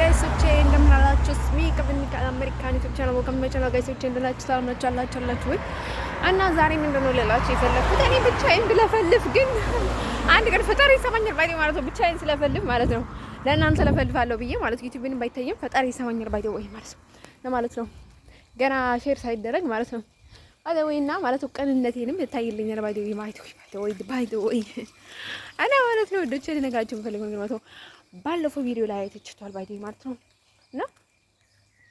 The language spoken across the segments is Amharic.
ጋይሶቼ እንደምን አላችሁ? ስሚ ከብንካ አሜሪካን ዩቲዩብ ቻናል ወከም መቻላ ጋይሶቼ እንደላችሁ ሰላም ናችሁ ወይ? እና ዛሬ ምንድነው ልላችሁ የፈለኩት እኔ ብቻዬን ብለፈልፍ ግን አንድ ቀን ፈጣሪ ይሰማኛል ባይ ማለት ነው። ብቻዬን ስለፈልፍ ማለት ነው ለእናንተ ለፈልፋለሁ ብዬ ማለት ዩቲዩብን ባይታየም ፈጣሪ ይሰማኛል ባይ ወይ ማለት ነው ለማለት ነው። ገና ሼር ሳይደረግ ማለት ነው አደወይና ማለት ቀንነቴንም ይታይልኛል ባይ ወይ አና ማለት ነው። ደቼ ልነጋችሁ ፈልገው ነው ማለት ነው። ባለፈው ቪዲዮ ላይ አይተችቷል ባይ ማለት ነው። እና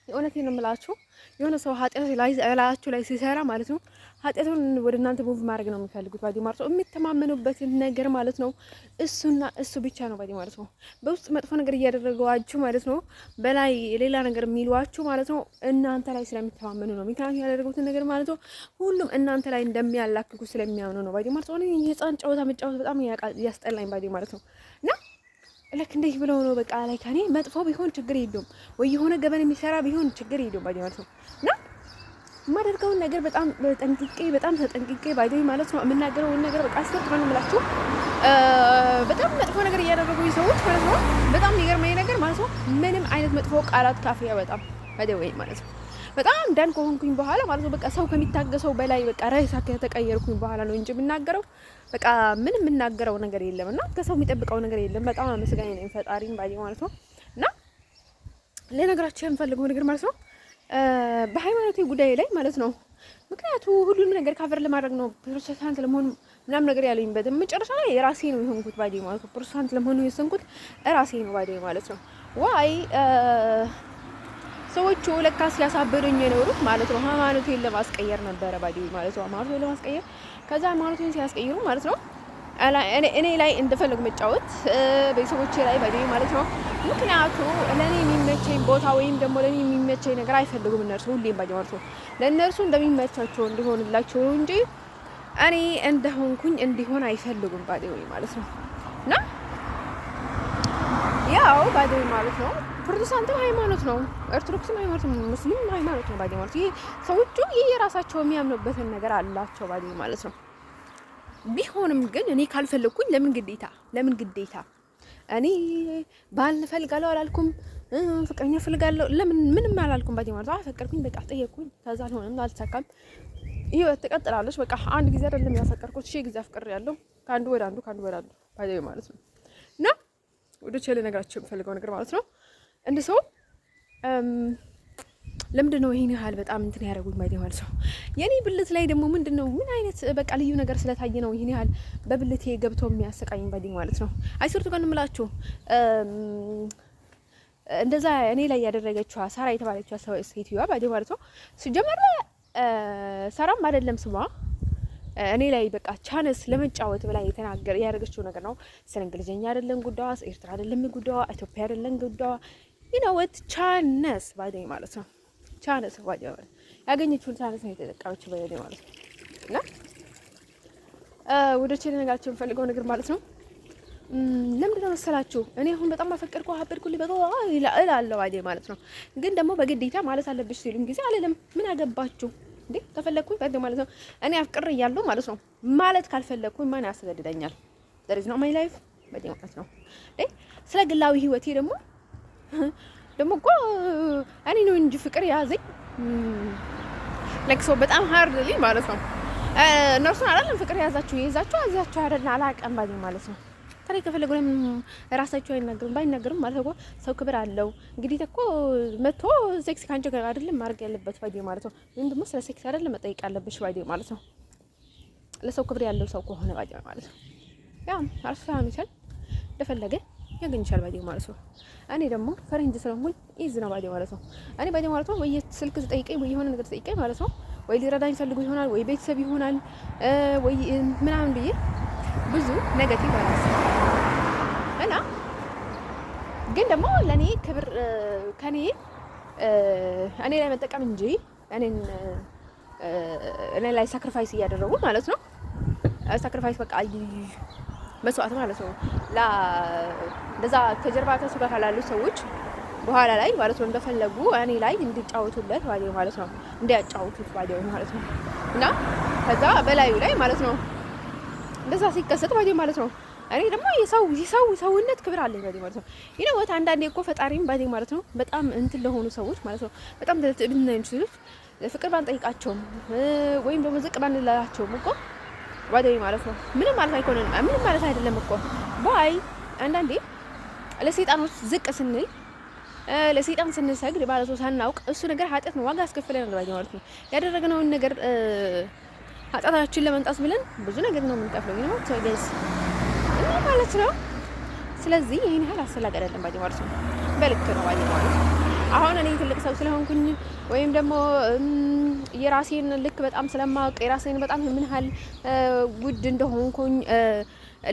የእውነቴን ነው የምላችሁ የሆነ ሰው ኃጢአት ላይ እላችሁ ላይ ሲሰራ ማለት ነው ኃጢአቱን ወደ እናንተ ሙቭ ማድረግ ነው የሚፈልጉት ባይ ማለት ነው። የሚተማመኑበትን ነገር ማለት ነው እሱና እሱ ብቻ ነው ባይ ማለት ነው። በውስጥ መጥፎ ነገር እያደረገዋችሁ ማለት ነው በላይ ሌላ ነገር የሚሏችሁ ማለት ነው እናንተ ላይ ስለሚተማመኑ ነው። ምክንያቱም ያደረጉትን ነገር ማለት ነው ሁሉም እናንተ ላይ እንደሚያላክኩ ስለሚያምኑ ነው ባይ ማለት ነው። እኔ የህፃን ጨዋታ መጫወት በጣም ያስጠላኝ ባይ ማለት ነው። እና ለክ እንዴት ብለው ነው በቃ ላይ ከኔ መጥፎ ቢሆን ችግር የለውም ወይ የሆነ ገበን የሚሰራ ቢሆን ችግር የለውም ባይ ማለት ነው። እና የማደርገውን ነገር በጣም ተጠንቅቄ ባይ ማለት ነው የምናገረውን ነገር በቃ አስተርት ነው የምላችሁ። በጣም መጥፎ ነገር እያደረጉ ሰዎች ማለት ነው በጣም የሚገርመኝ ነገር ማለት ነው ምንም አይነት መጥፎ ቃላት ካፊያ በጣም ባይ ማለት ነው በጣም ዳን ከሆንኩኝ በኋላ ማለት ነው በቃ ሰው ከሚታገሰው በላይ በቃ ራይሳ ከተቀየርኩኝ በኋላ ነው እንጂ የምናገረው በቃ ምንም የምናገረው ነገር የለም እና ከሰው የሚጠብቀው ነገር የለም። በጣም አመስጋኝ ነኝ ፈጣሪን ባይ ማለት ነው። እና ለነገራችሁ የምፈልገው ነገር ማለት ነው በሃይማኖቴ ጉዳይ ላይ ማለት ነው ምክንያቱም ሁሉንም ነገር ካቨር ለማድረግ ነው ፕሮቴስታንት ለመሆን ምናምን ነገር ያለኝ በደም መጨረሻ ላይ የራሴ ነው የሆንኩት ባይ ማለት ነው። ፕሮቴስታንት ለመሆን የሰንኩት ራሴ ነው ባይ ማለት ነው። ዋይ ሰዎቹ ለካስ ያሳበዱኝ የኖሩት ማለት ነው ሃይማኖቴን ለማስቀየር ነበረ ባይ ማለት ነው። ሃይማኖቴን ለማስቀየር ከዛ ሃይማኖቴን ሲያስቀይሩ ማለት ነው እኔ ላይ እንደፈለጉ መጫወት በሰዎቼ ላይ ባይ ማለት ነው። ምክንያቱም ለኔ የሚመቸኝ ቦታ ወይም ደግሞ ለኔ የሚመቸኝ ነገር አይፈልጉም እነርሱ ሁሌም ባይ ማለት ነው። ለእነርሱ እንደሚመቻቸው እንዲሆንላቸው ነው እንጂ እኔ እንደሆንኩኝ እንዲሆን አይፈልጉም ባይ ማለት ነው። እና ያው ባይ ማለት ነው ፕሮቴስታንትም ሃይማኖት ነው፣ ኦርቶዶክስም ሃይማኖት ነው፣ ሙስሊም ሃይማኖት ነው ባይ ማለት ይሄ ሰዎቹ የራሳቸው የሚያምኑበትን ነገር አላቸው ባይ ማለት ነው። ቢሆንም ግን እኔ ካልፈለኩኝ ለምን ግዴታ እኔ ባል ፈልጋለሁ አላልኩም፣ ፍቅረኛ ፈልጋለሁ ለምን ምንም አላልኩም ባይ ማለት አፈቀርኩኝ በቃ ጠየቅኩኝ፣ ከዛ አልሆነም አልተሳካም፣ ህይወት ትቀጥላለች በቃ አንድ ጊዜ አይደለም ያፈቀርኩት ሺህ ጊዜ አፍቅሬያለሁ ከአንዱ ወደ አንዱ ባይ ማለት ነው። እና ወደ ቸለ ነገራችሁ የምፈልገው ነገር ማለት ነው እንደ ሰው ለምንድነው ይሄን ያህል በጣም እንትን ያደርጉኝ ባይ ማለት ነው። የኔ ብልት ላይ ደግሞ ምንድነው ምን አይነት በቃ ልዩ ነገር ስለታየ ነው ይሄን ያህል በብልቴ ገብቶ የሚያሰቃይኝ ባይ ማለት ነው። አይሰርቱ ጋር እንምላችሁ እንደዛ እኔ ላይ ያደረገችው ሳራ የተባለችው ሴትዮዋ ባይ ማለት ነው ሲጀመር ሳራም አይደለም ስሟ እኔ ላይ በቃ ቻንስ ለመጫወት ብላ ያደረገችው ነገር ነው። ስለ እንግሊዘኛ አይደለም ጉዳዋ፣ ኤርትራ አይደለም ጉዳዋ፣ ኢትዮጵያ አይደለም ጉዳዋ ይነውት ቻንስ ባይ ማለት ነው። ቻንስ ባይ ያገኘችውን ቻንስ ነው የተጠቀመችው ባይ ማለት ነው። እና ወደ ቸለ ነገራችን ፈልገው ነገር ማለት ነው ለምንድነው መሰላችሁ እኔ አሁን በጣም አፈቀርኩልኝ በቃ እላለሁ ባይ ማለት ነው። ግን ደግሞ በግዴታ ማለት አለብሽ ሲሉኝ ጊዜ አለለም ምን አገባችሁ እንዴ ከፈለኩኝ ባይ ማለት ነው እኔ አፍቅር እያለሁ ማለት ነው ማለት ካልፈለኩኝ ማን ያስገድደኛል? there is not my life ባይ ማለት ነው። ስለ ግላዊ ህይወቴ ደግሞ እኮ እኔ ነው እንጂ ፍቅር ያዘኝ ለክሶ በጣም ሃርድሊ ማለት ነው እነርሱን አይደለም ፍቅር ያዛችሁ አይደል አላቀም ባይ ማለት ነው። ታሪክ ከፈለጉ ራሳቸው ባይናገሩም ማለት ነው ሰው ክብር አለው። እንግዲህ እኮ መጥቶ ሴክስ ካንቺ ጋር አይደለም ማድረግ ያለበት ባይ ማለት ነው። ወይም ደግሞ ስለ ሴክስ አይደለም መጠየቅ ያለብሽ ባይ ማለት ነው። ለሰው ክብር ያለው ሰው ከሆነ ባይ ማለት ነው ያ አርሳም ይችላል ለፈለገ ያገኝሻል ባይ ማለት ነው። እኔ ደግሞ ፈረንጅ ስለሆንኩኝ ኢዝ ነው ባይ ማለት ነው። እኔ ባይ ማለት ነው ወይ ስልክ ጠይቀኝ ወይ የሆነ ነገር ጠይቀኝ ማለት ነው ወይ ሊረዳኝ ፈልጉ ይሆናል ወይ ቤተሰብ ይሆናል ወይ ምናምን ብዬ ብዙ ኔጌቲቭ አላስ እና ግን ደግሞ ለኔ ክብር ከኔ እኔ ላይ መጠቀም እንጂ እኔ ላይ ሳክሪፋይስ እያደረጉ ማለት ነው ሳክሪፋይስ በቃ መስዋዕት ማለት ነው እንደዛ ከጀርባ ከሱ ጋር ካላሉ ሰዎች በኋላ ላይ ማለት ነው እንደፈለጉ እኔ ላይ እንዲጫወቱለት ባይ ማለት ነው እንዲያጫውቱት ባይ ማለት ነው። እና ከዛ በላዩ ላይ ማለት ነው እንደዛ ሲከሰት ባይ ማለት ነው እኔ ደግሞ ሰውነት ክብር አለኝ ባዲ ማለት ነው። ወት አንዳንዴ እኮ ፈጣሪም ባዲ ማለት ነው በጣም እንትን ለሆኑ ሰዎች ማለት ነው በጣም ትዕቢተኛ ሰዎች ፍቅር ባንጠይቃቸውም ወይም ደግሞ ዝቅ ባንላቸውም እኮ ባዲ ማለት ነው ምንም ማለት አይኮንም። ምንም ማለት አይደለም እኮ ባይ አንዳንዴ ለሰይጣኖች ዝቅ ስንል ለሰይጣን ስንሰግድ ማለት ነው ሳናውቅ እሱ ነገር ኃጢአት ነው፣ ዋጋ አስከፍለናል ባዲ ማለት ነው። ያደረግነውን ነገር ኃጢአታችን ለመንጣት ብለን ብዙ ነገር ነው የምንከፍለው ተገዝ ማለት ነው። ስለዚህ ይሄን ያህል አስፈላጊ አይደለም ባዲ ማለት ነው። በልክ ነው ባዲ ማለት ነው። አሁን እኔ ትልቅ ሰው ስለሆንኩኝ ወይም ደግሞ የራሴን ልክ በጣም ስለማውቅ የራሴን በጣም ምን ያህል ጉድ እንደሆንኩኝ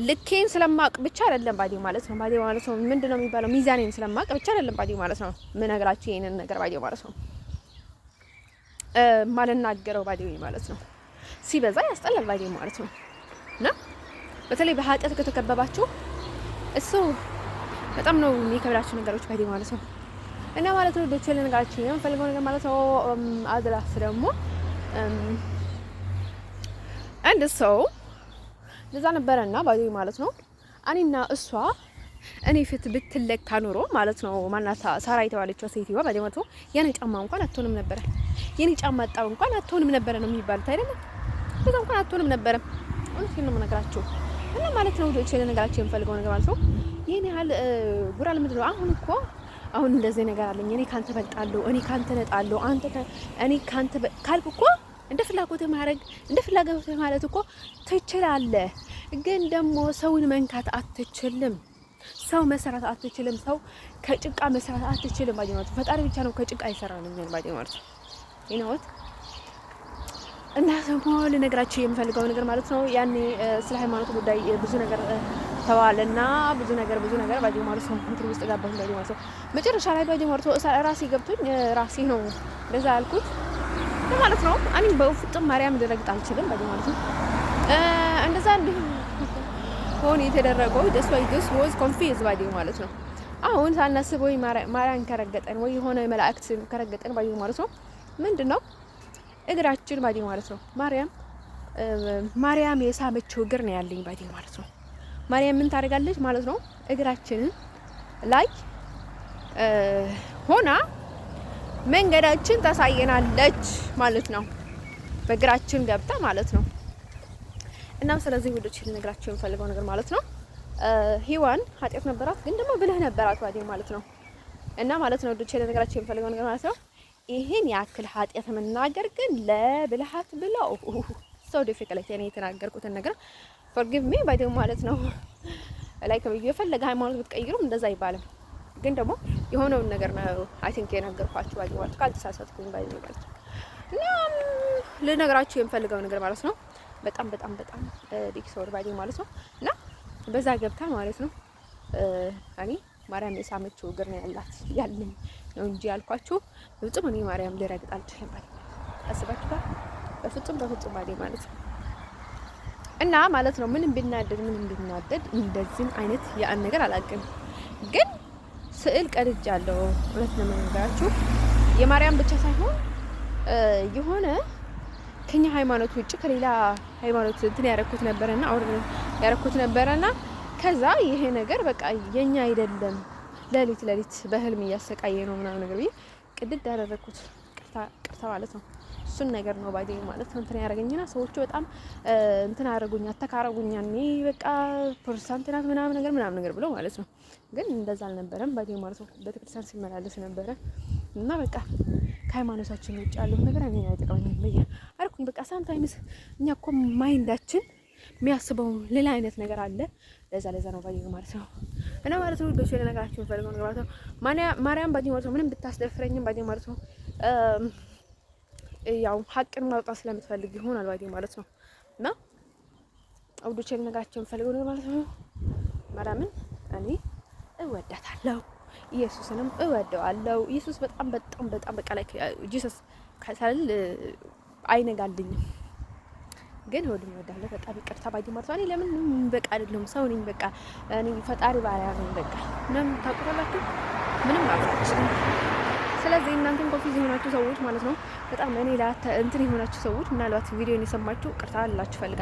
ልኬን ስለማውቅ ብቻ አይደለም ባዲ ማለት ነው። ባዲ ማለት ነው ምንድነው የሚባለው ሚዛኔን ስለማውቅ ብቻ አይደለም ባዲ ማለት ነው። ምን ነገራችሁ ይሄንን ነገር ባዲ ማለት ነው ማልናገረው ባዲ ማለት ነው። ሲበዛ ያስጠላል ባዲ ማለት ነው። እና በተለይ በኃጢአት ከተከበባችሁ እሱ በጣም ነው የሚከብዳችሁ ነገሮች ባዲ ማለት ነው። እና ማለት ነው ደቸለ ነገራችሁ የምፈልገው ነገር ማለት ነው አድራስ ደግሞ አንድ ሰው ለዛ ነበርና ባዲ ማለት ነው እኔና እሷ እኔ ፊት ብትለካ ኑሮ ማለት ነው ማናታ ሳራ የተባለችው ሴትዋ ባዲ ማለት ነው የኔ ጫማ እንኳን አትሆንም ነበር። የኔ ጫማ ጣው እንኳን አትሆንም ነበር ነው የሚባሉት አይደል? በዛ እንኳን አትሆንም ነበር። እውነቴን ነው የምነግራችሁ። እና ማለት ነው ደቸለ ነገራችሁ የምፈልገው ነገር ማለት ነው ይሄን ያህል ጉራል ምንድነው አሁን እንደዚህ ነገር አለኝ እኔ ካንተ በልጣለሁ እኔ ካንተ ነጣለሁ እኔ ካንተ ካልኩ እኮ እንደ ፍላጎትህ ማድረግ እንደ ፍላጎትህ ማለት እኮ ትችላለህ። ግን ደግሞ ሰውን መንካት አትችልም። ሰው መስራት አትችልም። ሰው ከጭቃ መስራት አትችልም ባዲ ማለት ፈጣሪ ብቻ ነው ከጭቃ ይሰራልኛል ባዲ ማለት ይነውት እና ደግሞ ልነግራችሁ የምፈልገው ነገር ማለት ነው ያኔ ስለ ሃይማኖት ጉዳይ ብዙ ነገር ተዋለና ብዙ ነገር ባዲ ማለት ነው እንትን ውስጥ ገባሁ ባዲ ማለት ነው። መጨረሻ ላይ ባዲ ማለት ነው ራሴ ገብቶኝ ራሴ ነው ለዛ ያልኩት ማለት ነው። እኔ በፍጥም ማርያም ልረግጥ አልችልም ባዲ ማለት ነው። እንደዛ ሆነ የተደረገው this was confused ባዲ ማለት ነው። አሁን ሳናስብ ወይ ማርያም ከረገጠን ወይ የሆነ መላእክት ከረገጠን ባዲ ማለት ነው ምንድነው እግራችን ባዲ ማለት ነው ማርያም የሳመችው እግር ነው ያለኝ ባዲ ማለት ነው። ማርያም ምን ታደርጋለች ማለት ነው እግራችንን ላይ ሆና መንገዳችን ታሳየናለች ማለት ነው። በእግራችን ገብታ ማለት ነው። እና ስለዚህ ወዶች ልነግራችሁ የምፈልገው ነገር ማለት ነው ሔዋን ኃጢአት ነበራት ግን ደግሞ ብልህ ነበራት ባዲ ማለት ነው። እና ማለት ነው ወዶች ልነግራችሁ የምፈልገው ነገር ማለት ነው ይሄን ያክል ኃጢአት መናገር ግን ለብልሃት ብለው ሰው ዲፊካልቲ እኔ የተናገርኩትን ነገር forgive me ባዲ ማለት ነው። ላይክ የፈለገ ሃይማኖት ብትቀይሩም እንደዛ አይባልም። ግን ደግሞ የሆነውን ነገር ነው አይ ቲንክ የነገርኳችሁ ባዲ ማለት ካልተሳሳትኩኝ ባዲ ማለት ነው። እና ልነግራችሁ የምፈልገው ነገር ማለት ነው በጣም ቢግ ሶሪ ባዲ ማለት ነው። እና በዛ ገብታ ማለት ነው እኔ ማርያም የሳመችው እግር ነው ያለኝ ነው እንጂ ያልኳችሁ በፍጹም እኔ ማርያም ልረግጥ አልችልም ባዲ አስባችኋል? በፍጹም ባዲ ማለት ነው። እና ማለት ነው ምንም ቢናደድ እንደዚህ አይነት ያን ነገር አላውቅም። ግን ስዕል ቀርጃለሁ እውነት ነው የምነግራችሁ የማርያም ብቻ ሳይሆን የሆነ ከኛ ሃይማኖት ውጪ ከሌላ ሃይማኖት እንትን ያረኩት ነበርና ከዛ ይሄ ነገር በቃ የኛ አይደለም ለሊት በህልም እያሰቃየ ነው ምናምን ነገር ብዬ ቅድድ ያደረኩት ቅርታ ማለት ነው። እሱን ነገር ነው ባዲ ማለት ነው እንትን ያረጋኝና ሰዎቹ በጣም እንትን አተካረጉኛ እኔ በቃ ፕሮቴስታንት ናት ምናምን ነገር ብለው ማለት ነው። ግን እንደዛ አልነበረም ባዲ ማለት ነው። ቤተክርስቲያን ሲመላለስ ነበረ እና በቃ ከሃይማኖታችን ውጭ ያለው ነገር እኔ አይጠቅመኝም ብዬ አልኩኝ። በቃ ሳምታይምስ እኛ እኮ ማይንዳችን የሚያስበው ሌላ አይነት ነገር አለ። ለዛ ነው ባዲ ማለት ነው። እና ማለት ነው ደስ ይላል ነገራችሁ ፈልገው ነገር ማለት ነው ማርያም ባዲ ማለት ነው ምንም ብታስደፍረኝም ባዲ ማለት ነው ያው ሀቅን ማውጣት ስለምትፈልግ ይሆናል ባዲ ማለት ነው። እና አውዶቼ ነገራችሁ ፈልገው ነገር ማለት ነው ማርያምን እኔ እወዳታለሁ ኢየሱስንም እወደዋለሁ። ኢየሱስ በጣም በቃ ላይ ጂሰስ ካሳል አይነጋልኝም ግን ወድም እወዳለሁ። በጣም ይቅርታ ባዲ ማለት ነው። ለምን በቃ አይደለም ሰው ነኝ በቃ እኔ ፈጣሪ ባሪያ ነኝ በቃ ምንም ታውቁታላችሁ ምንም አብራችሁ። ስለዚህ እናንተም ኮንፊዝ የሆናችሁ ሰዎች ማለት ነው በጣም እኔ እንትን የሆናችሁ ሰዎች ምናልባት ቪዲዮን የሰማችሁ ቅርታ አላችሁ ፈልጋ